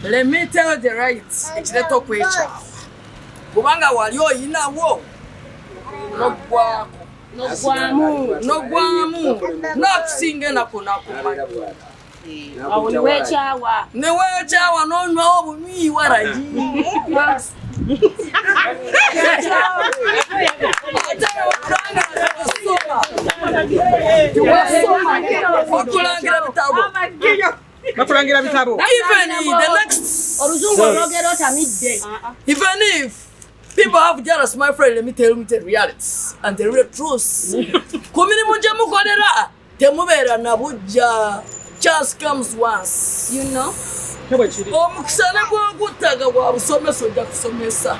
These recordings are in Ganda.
Let me tell the right. Ekireeta okwekyawa. Kubanga wali oyinawo n'ogwamu n'okusinga enako nakumanya. Awo niweekyawa. Niweekyawa n'onywawo obunywi waragi. Bakulangira bitabo. Even the next. Even if people have jealous, my friend, let me tell you the reality and the real truth. Kumini muje mukolera temubera nabuja. Chance comes once. You know? Omukisana gw'ogutaga bwa busomesa ojja kusomesa.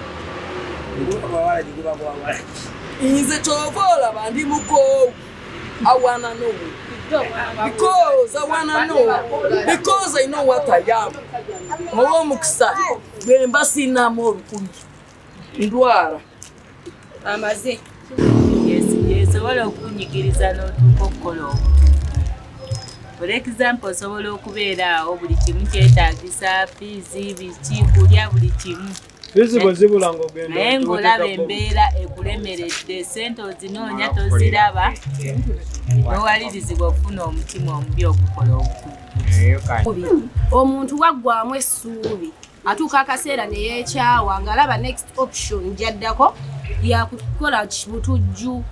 Nze kyova olaba ndi mukoowu. I wanna know. Because I wanna know. Because I know what I am. Owo omukisa bwe mba sinaamu olukumi. Ndwara. Amaze. Yesobola okunyigiriza n'otuuka okukola obutujju. For example, osobola okubeera awo buli kimu kyetaagisa fiizi biki kulya buli kimu. Naye ng'olaba embeera ekulemeredde, ssente ozinoonya toziraba, n'owalirizibwa okufuna omutima omubi okukola obutujju. Omuntu waggwamu essuubi atuuka akaseera ne yeekyawa ng'alaba next option gy'addako yakukola butujju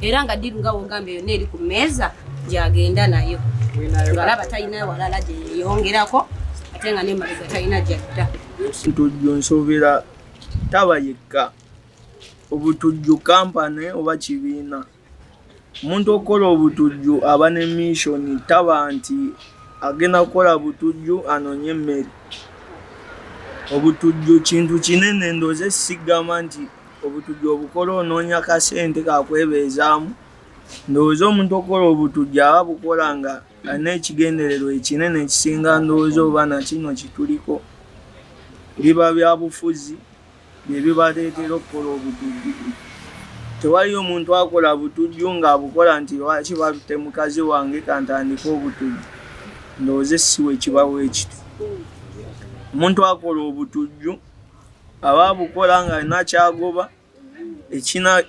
era nga ddiru nga wogamba yonna eri ku mmeeza gy'agenda nayo. Ng'alaba talina walala gye yeeyongerako ate nga n'emabega talina gy'adda. Obutujju nsoberera taba yekka. Obutujju kampani oba kibiina. Omuntu okola obutujju aba ne mission taba nti agenda kukola butujju anoonye emmere. Obutujju kintu kinene ndoze sigamba nti obutujju obukola onoonya kasente kakwebeezaamu. Ndowooza omuntu okola obutujju aba bukola nga alina ekigendererwa ekinene ekisinga ndowooza oba na kino kituliko. Biba bya bufuzi bye bibateetera okukola obutujju. Tewali omuntu akola butujju ng'abukola nti lwaki balute mukazi wange kantandika obutujju. Ndowooza siwe kibawo ekito. Omuntu akola obutujju aba abukola ng'alina kyagoba ekina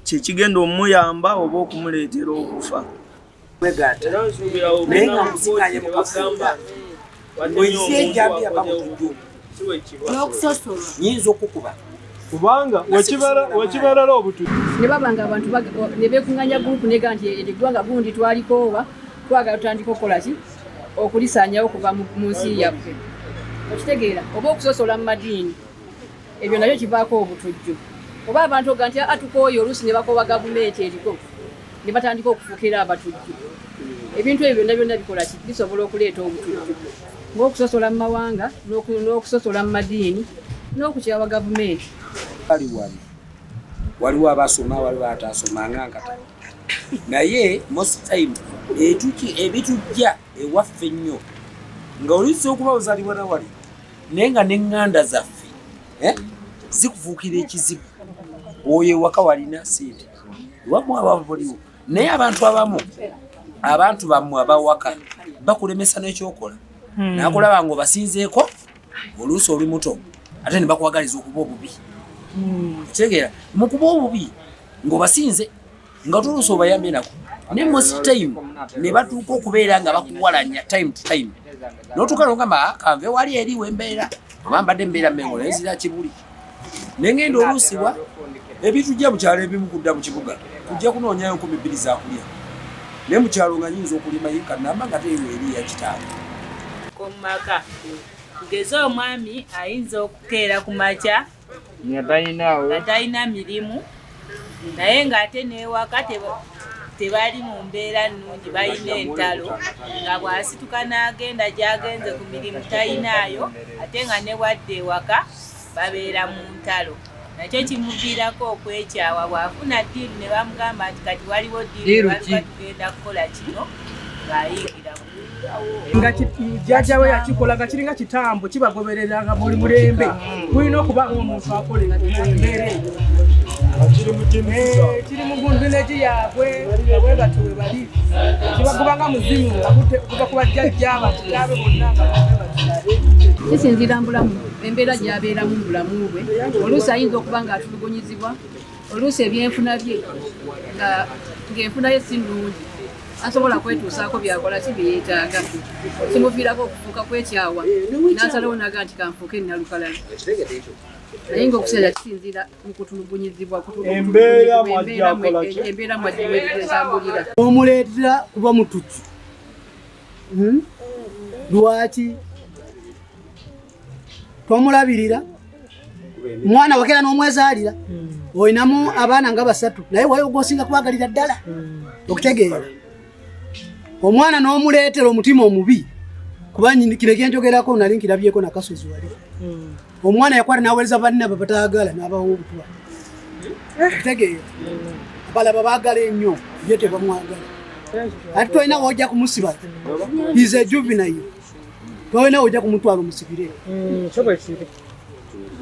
kyekigenda omuyamba oba okumuleetera okufa. Naye nga musikanye mukagamba oyise ejjambi ababutujju N'okusosola. nyinza okukuba kubanga wekibalala obutujju ne babanga abantu ne beekuŋŋanya gurupu nega nti eggwanga gundi twaliko oba twagala tutandika okukola ki okulisaanyawo okuva mu nsi yaffe. Okitegeera oba okusosola mu madiini ebyo nabyo kivaako obutujju. Oba abantu oga nti atukooye oluusi ne bakoba gavumenti eriko ne batandika okufuukira abatujju. Ebintu ebyo byonna byonna bikola ki bisobola okuleeta obutujju ng'okusosola mu mawanga n'okusosola mu madiini n'okukyawa gavumenti. waliwo abasoma waliwo ataasomanga nkata naye most time ebitujja ewaffe nnyo nga oluyinza okuba ozaalibwa na wali naye nga n'eŋŋanda zaffe zikufuukira ekizibu. Oyo ewaka walina sente wamu ababuliwo naye abantu bammwe abawaka bakulemesa n'ekyokola nakulaba ng'obasinzeeko oluusi oli muto ate ne bakwagaliza okuba obubi. Kitegeera mu kuba obubi ng'obasinze nga toluusi obayambe nako ne most time ne batuuka okubeera nga bakuwalanya time to time n'otuuka n'ogamba kanve wali eri wembeera oba mbadde mbeera mmengo naye nzira kibuli ne ngenda oluusibwa ebitujja mu kyalo ebimu kudda mu kibuga tujja kunoonyayo 2,000 zakulya naye mu kyalo nga nyinza okulima yika namba nga teeyo eri ya kitaawe. Komaka tugeze omwami ayinza okukeera ku makya nga talina mirimu naye ng'ate n'ewaka tebali mu mbeera nnungi balina entalo nga bw'asituka n'agenda gy'agenze ku mirimu talinaayo ate nga ne wadde ewaka babeera mu ntalo. Nakyo kimuviirako okwekyawa bw'afuna ddiiru ne bamugamba nti kati waliwo ddiiru baluka tugenda kukola kino ng'ayingira nga jjajja we yakikola nga kiringa kitambo kibagobereranga buli mulembe. Kulina okuba ng'omuntu akola embeera eyo kiri mu gunduneji yaabwe bwe batuwe bali kibagubanga muzimu kuva ku bajjajja abatulabe bonna kisinziira mbulamu embeera gyabeeramu mubulamu bwe oluusi ayinza okuba nga atulugunyizibwa oluusi ebyenfuna bye ng'enfuna ye si nnungi asobola kwetuusaako byakola si byeyeetaaga kimuviirako okufuuka kwekyawa n'asalawo naga nti kanfuuke nnalukalala naye ngaokuseera kisinziira mu kutulugunyizibwa embeera mwagizambulira omuleetera kuba mututu lwaki twamulabirira omwana wakera n'omwezaalira olinamu abaana nga 3 naye waliwo gwosinga kwagalira ddala okutegeera omwana n'omuleetera omutima omubi kuba kino kyenjogerako nali nkirabyeko nakasozi wali omwana yakwata n'aweereza banne abo bataagala n'abawa obutwa okutegeera balaba baagala ennyo ye tebamwagala ate tolina wojja kumusiba ize juvenile tolina wojja kumutwala omusibire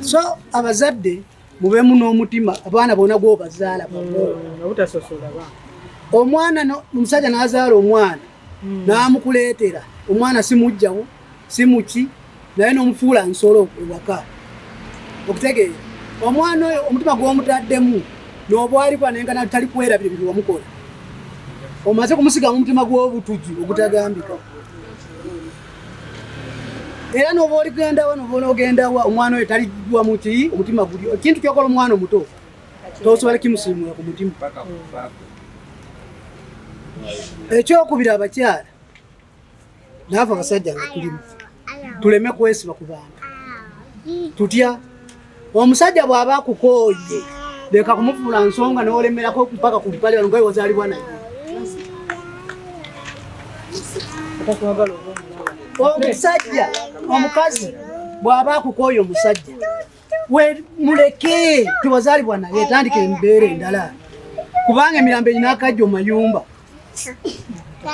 so abazadde mubemu n'omutima abaana bona gwobazaala omwana omusajja n'azaala omwana n'amukuleetera omwana simujjawo simuki naye n'omufuula nsolo ewaka okutegeera omwana oyo omutima gw'omutaddemu n'obwalikwa naye nga tali kwerabira bintu wamukola omaze kumusigamu omutima gw'obutuju ogutagambika era n'oba oligendawa n'oba onogendawa omwana oyo talijjwa muki omutima guli ekintu kyokola omwana omuto tosobola kimusiimula ku mutima ekyokubiri abakyala naafe abasajja nga tulimu tuleme kwesiba ku bantu tutya omusajja bw'aba akukooye leka kumufuula nsonga n'olemerako mpaka ku lupale nga wazaalibwa naye omusajja omukazi bw'aba akukooye omusajja muleke tewazaalibwa naye etandika embeera endala kubanga emirambo erina akajja omayumba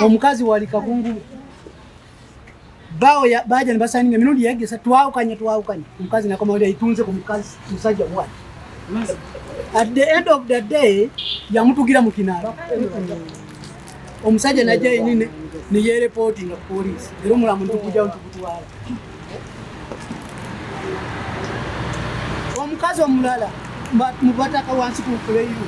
omukazi wali kakungulu bawo baja ne basaninga emirundi yegesa twawukanye omukazi nakomawulira yitunze ku mukazi musajja bwati at the end of the day yamutugira mu kinaala omusajja najja yenine niyereportinga ku poliisi era omulamu ntukujjawo ntukutwala omukazi omulala mubataka wansi ku kuleiru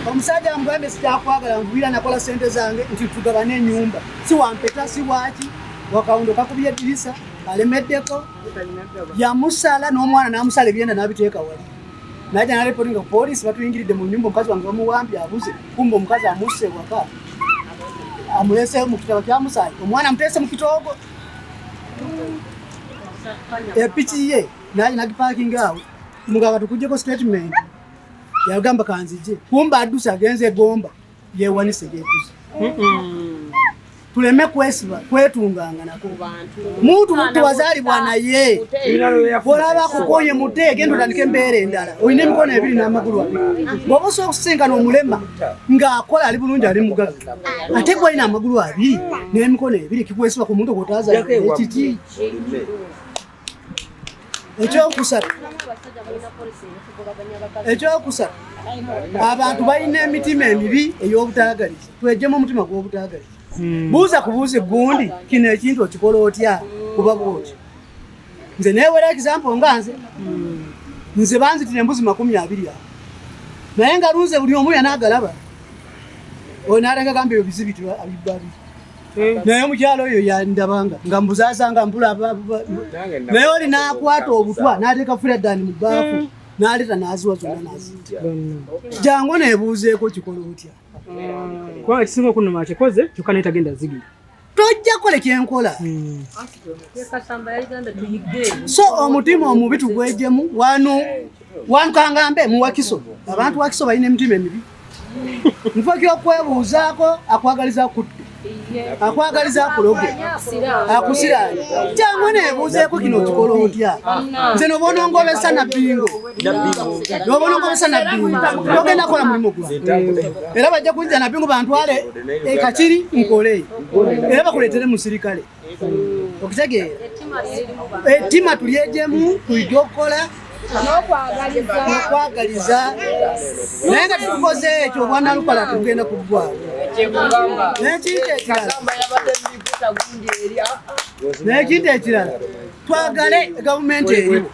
omusajja amugambye sikyakwagala nvuira nakola sente zange nti tugabane ennyumba si wampeta si waki wakawundo kakubye eddirisa alemeddeko yamusala n'omwana n'amusala ebyenda n'abiteeka wali najja nalepotinga ku poliisi batuyingiridde mu nnyumba omukazi wange bamuwambye abuze kumba omukazi amusse waka amulese mu kitabo kyamusaayi omwana amuteese mu kitoogo epiki ye naye nagipakinga awo mugamba tukugjeko statement yagamba kanzije kumba adduse agenze egomba yewanise yetuze tuleme kwesiba kwetunganga nako muntu wazaalibwa naye olaba kukonye mute gendo tandika embeera endala olina emikono ebiri n'amagulu abiri bw'oba osobola okusinkana omulema ng'akola ali bulungi ali mugaga ate gwe alina amagulu abiri n'emikono ebiri kikwesiba ku muntu gw'otazaala ekiki ekyokusatu abantu balina emitima emibi ey'obutaagaliza twejjemu omutima gw'obutaagaliza buuza kubuuza gundi kino ekintu okikola otya kuba bwoti nze neewera example nga nze banzitira embuzi 20 awo naye nga lunze buli omu yanaagalaba oyo n'aleka gamba ebyo bizibitu abibbabi naye omukyalo oyo yandabanga nga mbuzaasanga mpula naye oli n'akwata obutwa n'ateeka fuladani mu baafu n'aleeta n'aziwa zonna n'azitya jangu neebuuzeeko kikola otya kubanga kisinga okunuma kikoze kyokka naye tagenda zigira tojja kola kyenkola so omutima omubi tugwejjemu wano kangambe muwakiso abantu wakiso balina emitima emibi nfo kyokwebuuzaako akwagaliza kudde akwagaliza akuloge akusirani jangu neebuuzeeko kino okikola otya nze noba onongobesa nabbingo togenda kola mulimu gwa era bajja kunzira nabbingo bantwale ekakiri nkole era bakuleetere musirikale okitegeera ettima tulyejjemu tulijja okukola nokwagaliza naye nga tukoze ekyo obwana lukala tugenda kuggwawo n'ekintu ekirala twagale gavumenti eriwo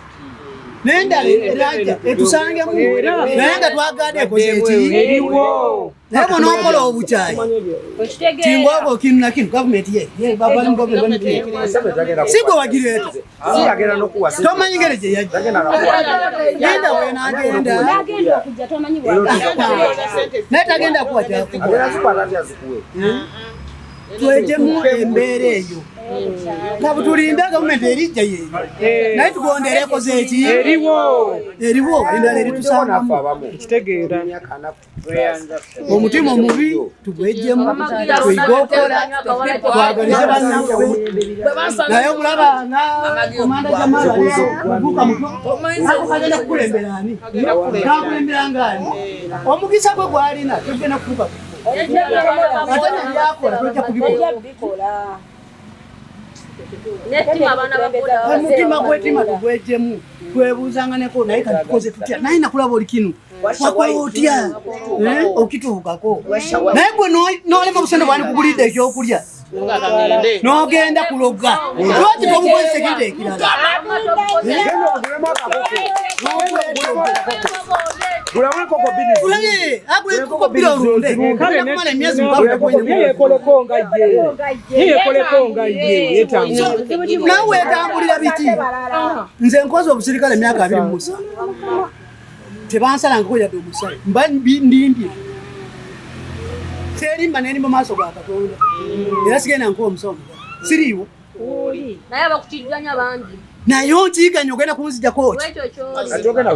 n'endala erajja etusangemu naye nga twagadde ekoze eki naye bonaokola obukyayi kingwako kinu nakinu gavumenti sigwe wagireeta tomanyi ngeri gye yajja genda wenagenda naye tagenda kuwa kyakugwa twejemu embeera eyo nga butulinda gavumenti erijja yeyo naye tugondera ekoze eki eriwo endala eritusangamu omutima omubi tugwejjemu tuyige okola twagalize bannaffe naye omulabanga komanda jamalabuka muto ako kagenda kukulembera ani kakulembera ngaani omukisa gwe gwalina togenda kufuuka ate nebyakola tojja kubikola omutima gwetima tugwejjemu twebuuzanganeko naye kati tukoze tutya naye nakulaba oli kinu wakola otya okituukako naye gwe nolema busende bwani kugulidde ekyokulya n'ogenda kuloga lwaki tomukozesa ekintu ekirala agulekoko bbiri olunde kumala emyezi nawe wetambulira biki nze nkoze obusirikale emyaka 27 tebansalangako yadde omusale mba ndimbye serimba nerimba maaso ga Katonda era sigenda nkuwa omusawo siriiwo naye abakukijjanya bangi naye okiiganya ogenda kunzijjako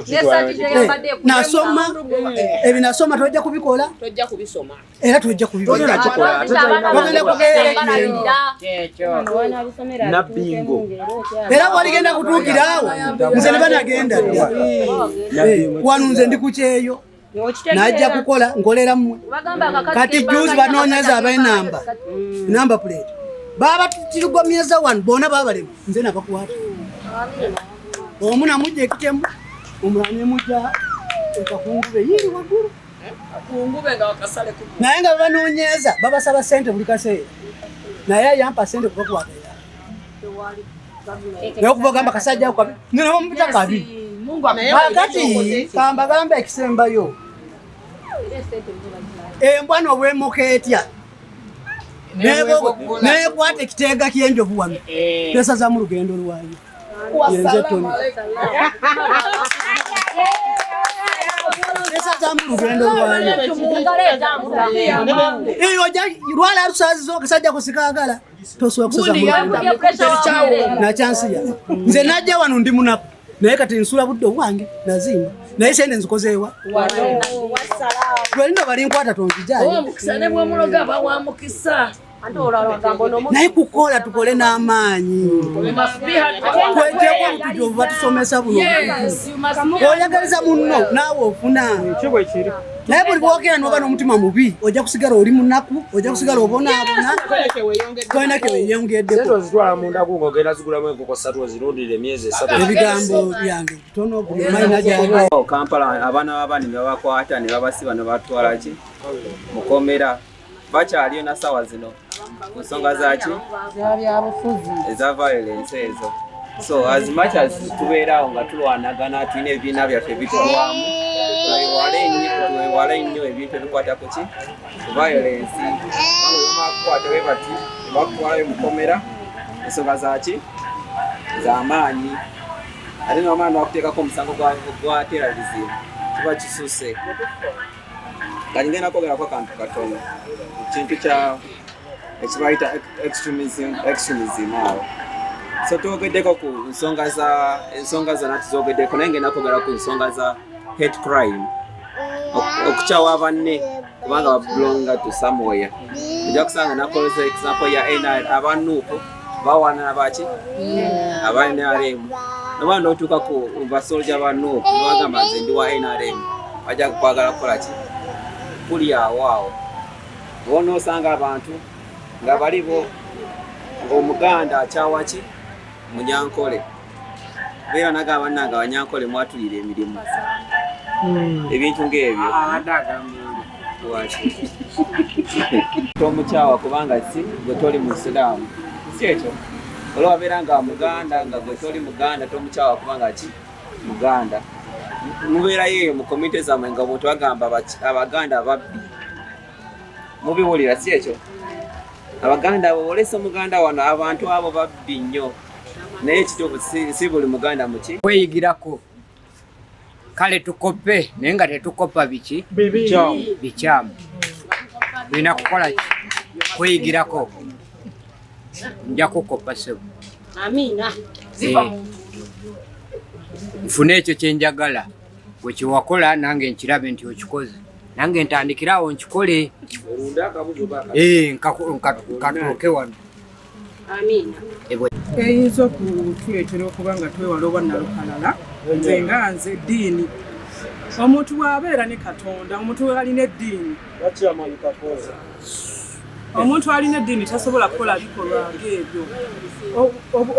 ki nasoma ebinasoma tojja kubikola era tojja kubikola era waligenda kutuukiraawo nze ne banagenda dda wano nze ndi kukyeyo najja kukola nkolera mmwe kati juzi banoonyeza abainamba plate baba tirugomyeza wano bona babalemu nze nabakwata omu namujja ekitemu omulala nemujja ekakungube yiri waggulu naye nga babanoonyeza babasaba sente buli kaseera naye ayampa sente kubakwata naye okuva gamba kasajja nabamupita kabiri akati kambagamba ekisembayo embwa nobwemoka etya nekwata ekiteega kyenjovu wano tesazamu lugendo lwayo yenze toni tesazamu lugendo lwayo lwala lusazizo kasajja kusikagala tosobola kusazamu nakyansiya nze najja wano ndi munaku naye kati nsula budde obwange nazimba naye sente nzikozeewa lwelino balinkwata tonzijayo naye kukola tukole n'amaanyi twejeko obutujovu batusomesa buno oyagaliza munno naawe ofuna naye buli bwogera noba n'omutima mubi ojja kusigala oli munaku ojja kusigala obonaabona tolina kyeweyongeddeebigambo byange tono ogulimalina gyabo Kampala abaana b'abaana ne babakwata ne babasiba ne batwala ki mukomera bakyaliyo na sawa zino ku nsonga zaki eza violence ezo. So as much as tubeerawo nga tulwanagana tulina ebibiina byaffe bitulwamu twewale nnyo ebintu ebikwata ku ki violence bamakukwata bwe bati bakutwalayo mukomera ensonga zaki z'amaanyi ate n'amaana bakuteekako omusango gwa terrorism kiba kisuse. Kati ngenda kwogerako akantu katono kintu kya ekibayita extremism awo. So twogeddeko ku ensonga zonna tuzogeddeko naye ngenda kwogera ku ensonga za hate crime, okukyawa banne kubanga babulonga to somewhere. Ojja kusanga nakoleza example ya NRM abanuupu bawana baki aba NRM noba n'otuuka ku basolja banuupu nibagamba nze ndi wa NRM bajja kwagala kukola ki kuli awo bona osanga abantu nga balibo ng'omuganda akyawa ki Munyankole beera naga bannanga abanyankole mwatulira emirimu ebintu ng'ebyo tomukyawa kubanga si gwe toli musiraamu si ekyo olwabeera nga muganda nga gwe toli muganda tomukyawa kubanga ki muganda mubeerayo eyo mu komite zammwe nga bwe twagamba abaganda ababbi mubiwulira si ekyo abaganda abo olesa muganda wano abantu abo babbi nnyo naye ekituufu si buli muganda muki kweyigirako kale tukope naye nga tetukopa biki bikyamu tulina kukola ki kweyigirako nja kukopa sebo nfune ekyo kyenjagala wekiwakola nange nkirabe nti okikoze nange ntandikirawo nkikole nkatuuke wano eyinza okutuleetera okuba nga twewala obwannalukalala nze eddiini omuntu bw'abeera ne katonda omuntu alina eddiini omuntu alina eddiini tasobola kukola bikolwa ng'ebyo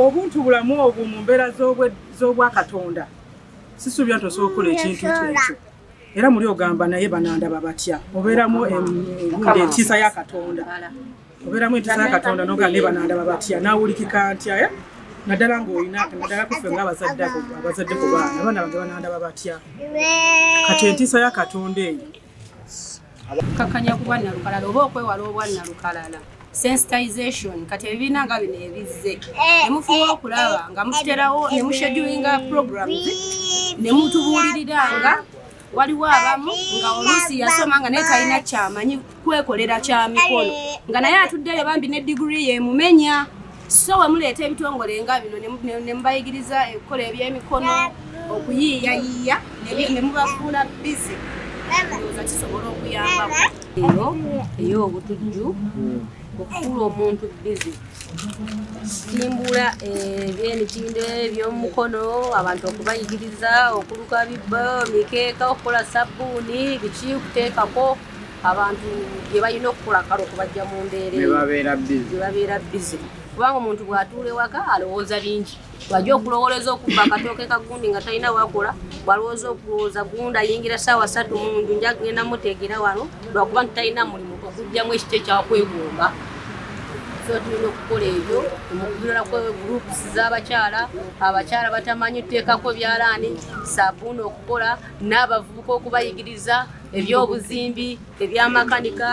obuntu bulamu obwo mu mbeera z'obwakatonda sisuubya nti osobola okukola ekintu kyekyo era muli ogamba naye banandaba batya obeeramu entiisa ya katonda obeeramu entiisa ya katonda noga naye banandaba batya nawulikika ntya naddala ng'olina naddala kufe ng'abazadde ku baana abaana bange banandaba batya kati entiisa ya katonda eyo kakanya ku bwannalukalala oba okwewala obwannalukalala sensitization kati ebibiina nga bino ebizze nemufuba okulaba nga mukiterawo nemushedulinga programs nemutubuuliriranga waliwo abamu nga oluusi yasoma nga naye talina kyamanyi kwekolera kya mikono nga naye atuddeyo bambi ne diguri yemumenya so wemuleeta ebitongole nga bino nemubayigiriza okukola ebyemikono okuyiiyayiiya nemubafuula bizi ndowooza kisobola okuyambako eyo obutujju okufuula omuntu bizi timbula ebyenitindo eby'omukono abantu okubayigiriza okuluka bibbo mikeeka okukola sabbuuni biki kuteekako abantu gye balina okukola kale okubajja mu mbeera ebabeera bizi kubanga omuntu bw'atuula ewaka alowooza bingi bw'ajja okulowooleza okubba akatooke kagundi nga talina wakola bw'alowooza okulowooza gundi ayingira ssaawa 3 mu nju nja genda muteegera wano lwakuba nti talina mulimu okugjamu ekikye kyakwegomba so tulina okukola ebyo mukubirala kwe groups z'abakyala abakyala batamanyi tuteekako byalaani sabbuuni okukola n'abavubuka okubayigiriza ebyobuzimbi ebyamakanika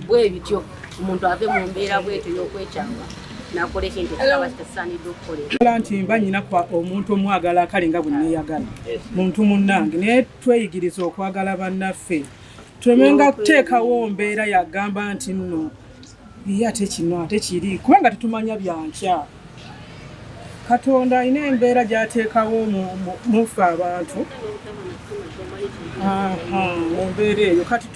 bwe bityo omuntu ave mu mbeera bwetyo y'okwekyanga nakola ekintu ekiraba kitasaanidde okukolera nti mba nyina omuntu omwagala akale nga bwe neeyagala muntu munnange naye tweyigiriza okwagala bannaffe tulemenga kuteekawo mbeera yagamba nti nno ye ate kino ate kiri kubanga tetumanya byankya katonda alina embeera gy'ateekawo mufe abantu mu mbeera eyo kati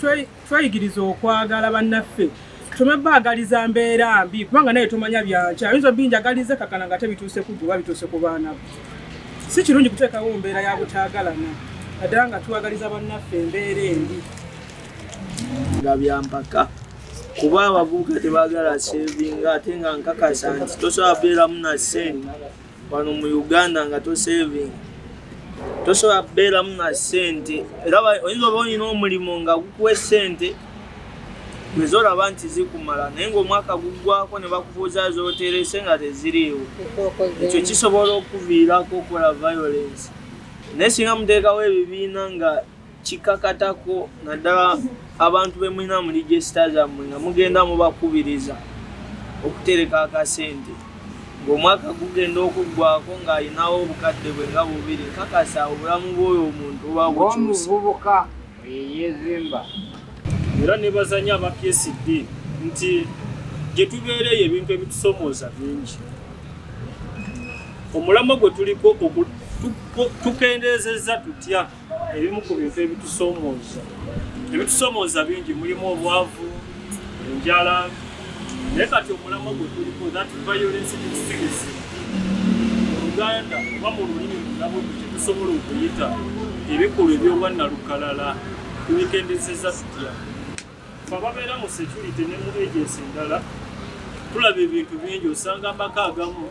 tweyigiriza okwagala bannaffe tumebaagaliza mbeera mbi kubanga naye tumanya byankya ayinza binjagalize kakana nga tebituuse kujjuba bituuse ku baana si kirungi kuteekawo mbeera ya butaagalana naddala nga tuwagaliza bannaffe embeera embi nga byampaka kuba abavubuka tebaagala sevinga ate nga nkakasa nti tosobola kubeeramu na ssente wano mu Uganda nga tosevinga tosobola kubeeramu na ssente era oyinza oba olina omulimu nga gukuwa essente ezolaba nti zikumala naye ng'omwaka guggwako ne bakubuuza zooterese nga teziriiwo ekyo kisobola okuviirako okukola violence naye singa muteekawo ebibiina nga kikakatako naddala abantu be mulina mu regisita zammwe nga mugenda mubakubiriza okutereka akasente ng'omwaka gugenda okuggwako ng'alinawo obukadde bwe nga bubiri nkakasa obulamu bw'oyo omuntu oba omuvubuka yezimba era nebazanya aba PSD nti gye tubeereyo ebintu ebitusomooza bingi omulamwa gwe tuliko tukendeezezza tutya ebimu ku bintu ebitusomooza bingi mulimu obwavu enjala naye kati omulamwa gwe tuliko that violence extremism mu Uganda oba mu lulimi lunabo kyetusobola okuyita ebikolwa ebyobwannalukalala tubikendeezezza tutya ababeera mu security ne mu agency endala tulaba ebintu bingi osanga amaka agamu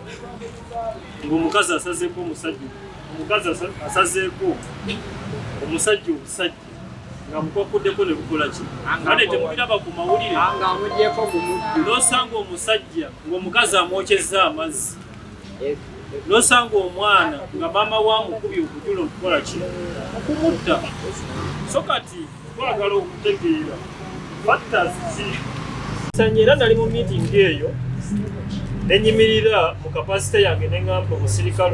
ng'omukazi asazeeko omusajja omukazi asazeeko omusajja obusajja nga mukwakuddeko ne bukola ki ate temubiraba ku mawulire n'osanga omusajja ng'omukazi amwokyezza amazzi n'osanga omwana nga maama wamukubye okujula okukola ki okumutta so kati twagala okutegeera factors ki sanye era nali mu meeting eyo nenyimirira mu kapasite yange neŋŋamba omusirikale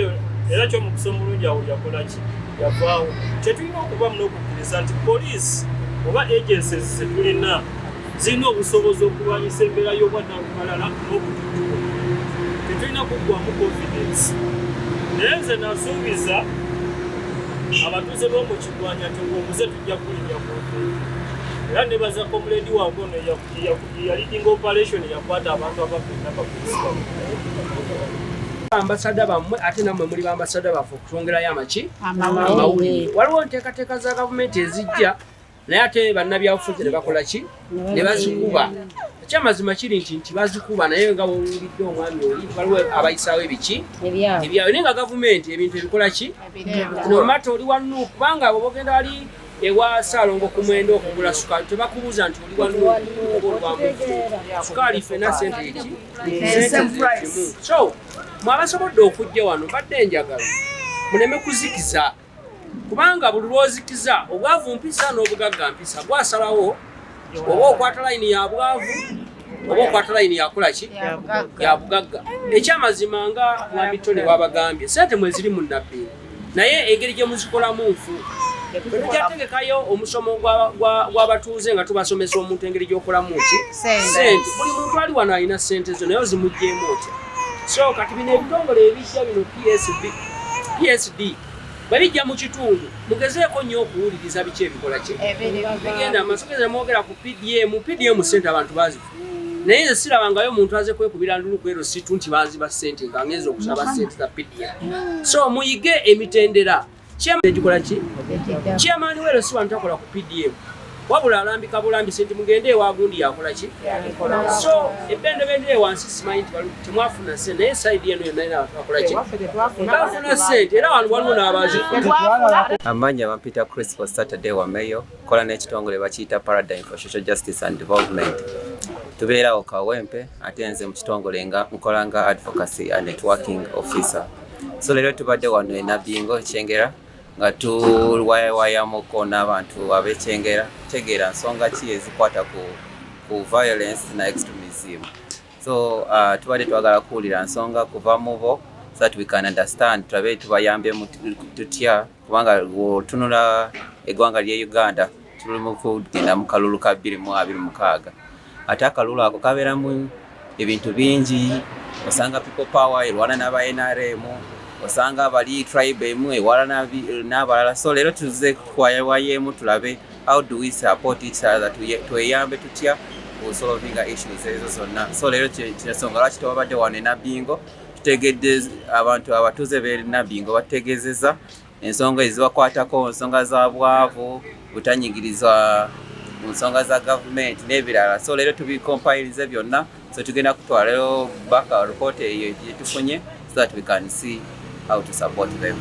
oyo era ky'omukisa omulungi awo yakola ki yavaawo kyetulina okubamu n'okukkiriza nti poliisi oba agencies zetulina zirina obusobozi okulwanyisa embeera y'obwannalukalala n'obutujjuko tetulina kuggwamu confidence naye nze nasuubiza abatuuze b'omu kigwanya nti ng'omuze tujja kulinnya konfidence era nebaza komuledi wange ono yalidinga operation yakwata abantu abafena bakulisika ambasada bammwe ate nammwe muli bambasada baffe okutwongerayo amaki amawulire waliwo nteekateeka za gavumenti ezijja naye ate bannabyabufuzi ne bakola ki ne bazikuba ekyamazima kiri nti bazikuba naye nga wowulidde omwami oli waliwo abayisaawo ebiki ebyawe naye nga gavumenti ebintu ebikola ki nomata oli wanu kubanga bw'ogenda wali ewa Saalongo ku mwendo okugula sukaali tebakubuuza nti oli wanu sukaali fena sente eki so mwabasobodde okujja wano badde njagala muleme kuzikiza kubanga buli lwozikiza obwavu mpisa n'obugagga mpisa gwasalawo oba okwata layini ya bwavu oba okwata layini yakola ki ya bugagga ekyamazima nga mwamitone bwabagambye sente mweziri mu nabbi naye engeri gye muzikolamu nfu tujategekayo omusomo gw'abatuuze nga tubasomesa omuntu engeri gy'okolamu ki sente buli muntu ali wano alina sente zo naye ozimugjeemu otya so kati bino ebitongole ebijja bino PSD babijja mu kitundu mugezeeko nnyo okuwuliriza biki ebikola ki bigenda amasogeze mwogera ku PDM sente abantu bazifu naye nze sirabangayo omuntu aze kwekubira ndulu kwero situ nti baziba sente nga ngeze okusaba sente za PDM so muyige emitendera ekikola ki kyamaani wero si bantu akola ku PDM wabula alambika bulambise nti mugende ewa gundi yakola ki so ebendebende wansi simanyi nti temwafuna sente naye saidi eno yonna ina akola ki bafuna sente era wano waliwo n'abazi amanya bampita Chris for Saturday wa Mayo kola n'ekitongole bakiyita Paradigm for Social Justice and Development tubeerawo Kawempe ate nze mu kitongole nga nkola nga Advocacy and Networking Officer so leero tubadde wano e Nabingo Kyengera nga tuwayawayamuko n'abantu ab'Ekyengera tegeera nsonga ki ezikwata ku violence na extremism so tubadde twagala kuwulira nsonga kuva mu bo so that we can understand tulabe tubayambe tutya kubanga otunula eggwanga lya Uganda tuli mu kugenda mu kalulu ka 2026 ate akalulu ako kabeeramu ebintu bingi osanga people power erwana n'aba NRM osanga abali tribe emu ewala n'abalala so leero tuze kwayawayeemu tulabe how do we support each other tweyambe tutya okusolvinga issues ezo zonna so leero kinsonga lwaki tubadde wano e Nabingo tutegedde abantu abatuuze b'e Nabingo bategeezezza ensonga ezibakwatako ensonga za bwavu butanyigirizwa mu nsonga za gavumenti n'ebirala so leero tubikompayirize byonna so tugenda kutwalayo back report eyo gye tufunye so that we can see how to support them.